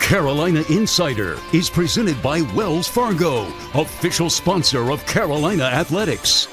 Carolina Insider is presented by Wells Fargo, official sponsor of Carolina Athletics.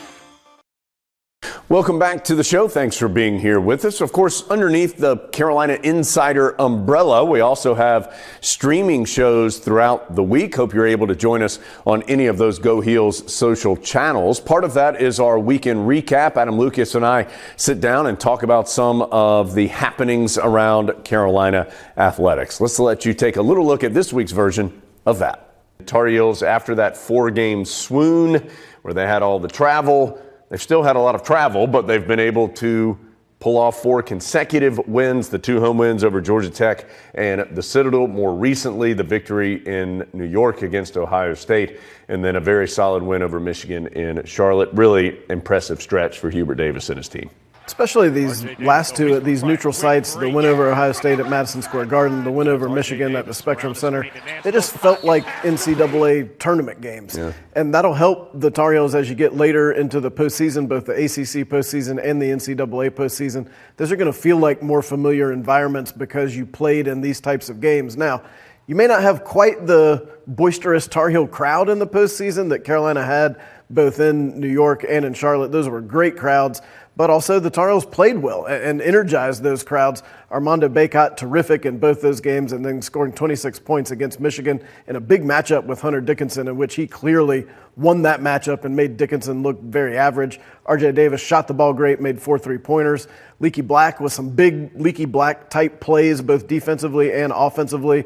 Welcome back to the show. Thanks for being here with us. Of course, underneath the Carolina Insider umbrella, we also have streaming shows throughout the week. Hope you're able to join us on any of those Go Heels social channels. Part of that is our weekend recap. Adam Lucas and I sit down and talk about some of the happenings around Carolina athletics. Let's let you take a little look at this week's version of that. Tar Heels, after that 4-game swoon where they had all the travel, they've still had a lot of travel, but they've been able to pull off 4 consecutive wins, the 2 home wins over Georgia Tech and the Citadel. More recently, the victory in New York against Ohio State, and then a very solid win over Michigan in Charlotte. Really impressive stretch for Hubert Davis and his team. Especially these last 2 at these neutral sites, the win over Ohio State at Madison Square Garden, the win over Michigan at the Spectrum Center. They just felt like NCAA tournament games. Yeah. And that'll help the Tar Heels as you get later into the postseason, both the ACC postseason and the NCAA postseason. Those are going to feel like more familiar environments because you played in these types of games. Now, you may not have quite the boisterous Tar Heel crowd in the postseason that Carolina had both in New York and in Charlotte. Those were great crowds. But also the Tar Heels played well and energized those crowds. Armando Bacot, terrific in both those games, and then scoring 26 points against Michigan in a big matchup with Hunter Dickinson, in which he clearly won that matchup and made Dickinson look very average. RJ Davis shot the ball great, made 4 3-pointers. Leaky Black with some big Leaky Black type plays, both defensively and offensively.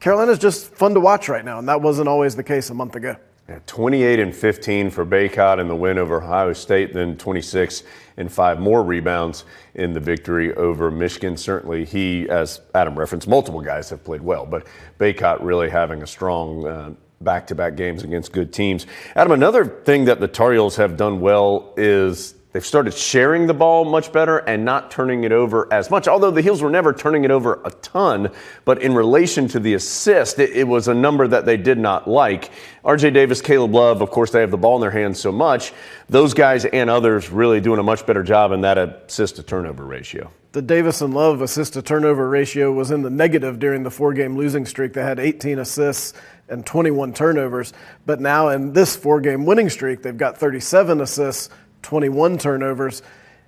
Carolina's just fun to watch right now, and that wasn't always the case a month ago. 28 and 15 for Bacot in the win over Ohio State, then 26 and 5 more rebounds in the victory over Michigan. Certainly he, as Adam referenced, multiple guys have played well, but Bacot really having a strong back-to-back games against good teams. Adam, another thing that the Tar Heels have done well is they've started sharing the ball much better and not turning it over as much, although the Heels were never turning it over a ton. But in relation to the assist, it was a number that they did not like. RJ Davis, Caleb Love, of course, they have the ball in their hands so much. Those guys and others really doing a much better job in that assist-to-turnover ratio. The Davis and Love assist-to-turnover ratio was in the negative during the 4-game losing streak. They had 18 assists and 21 turnovers. But now in this 4-game winning streak, they've got 37 assists, 21 turnovers.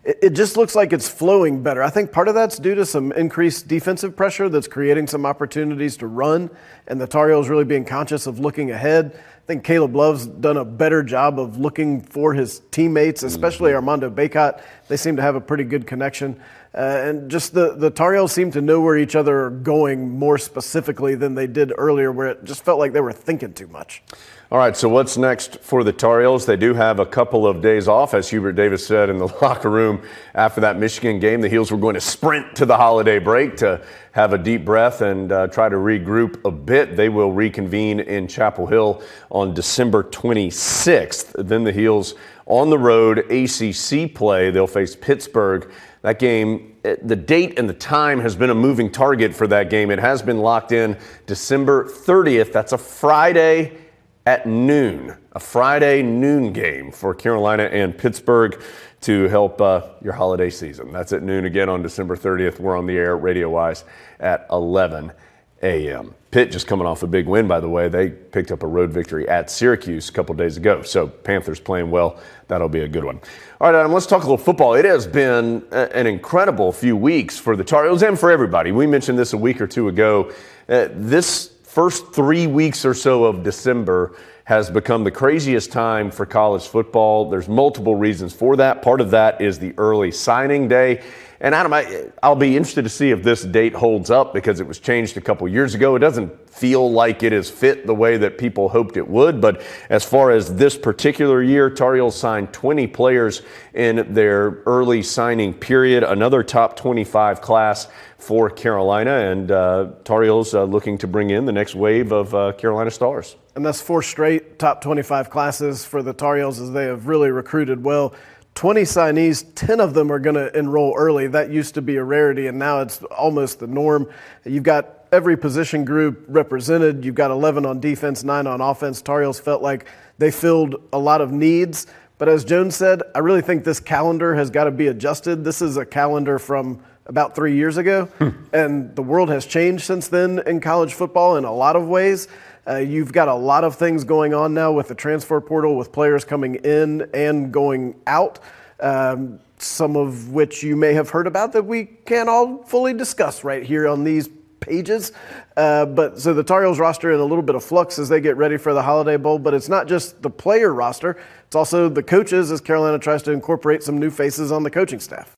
It just looks like it's flowing better. I think part of that's due to some increased defensive pressure that's creating some opportunities to run, and the Tar Heels really being conscious of looking ahead. I think Caleb Love's done a better job of looking for his teammates, especially Armando Bacot. They seem to have a pretty good connection. And just the Tar Heels seem to know where each other are going more specifically than they did earlier, where it just felt like they were thinking too much. All right, so what's next for the Tar Heels? They do have a couple of days off, as Hubert Davis said in the locker room after that Michigan game. The Heels were going to sprint to the holiday break to have a deep breath and try to regroup a bit. They will reconvene in Chapel Hill on December 26th. Then the Heels on the road, ACC play. They'll face Pittsburgh. That game, the date and the time has been a moving target for that game. It has been locked in December 30th. That's a Friday at noon, a Friday noon game for Carolina and Pittsburgh to help your holiday season. That's at noon again on December 30th. We're on the air radio-wise at 11 a.m. Pitt just coming off a big win, by the way. They picked up a road victory at Syracuse a couple days ago. So Panthers playing well. That'll be a good one. All right, Adam, let's talk a little football. It has been an incredible few weeks for the Tar Heels and for everybody. We mentioned this a week or two ago. This first 3 weeks or so of December has become the craziest time for college football. There's multiple reasons for that. Part of that is the early signing day. And Adam, I'll be interested to see if this date holds up because it was changed a couple years ago. It doesn't feel like it has fit the way that people hoped it would. But as far as this particular year, Tar Heels signed 20 players in their early signing period, another top 25 class for Carolina, and Tar Heels looking to bring in the next wave of Carolina stars. And that's 4 straight top 25 classes for the Tar Heels as they have really recruited well. 20 signees, 10 of them are going to enroll early. That used to be a rarity, and now it's almost the norm. You've got every position group represented. You've got 11 on defense, 9 on offense. Tar Heels felt like they filled a lot of needs. But as Jones said, I really think this calendar has got to be adjusted. This is a calendar from about 3 years ago. And the world has changed since then in college football in a lot of ways. You've got a lot of things going on now with the transfer portal, with players coming in and going out, some of which you may have heard about that we can't all fully discuss right here on these pages. But so the Tar Heels roster in a little bit of flux as they get ready for the Holiday Bowl. But it's not just the player roster. It's also the coaches as Carolina tries to incorporate some new faces on the coaching staff.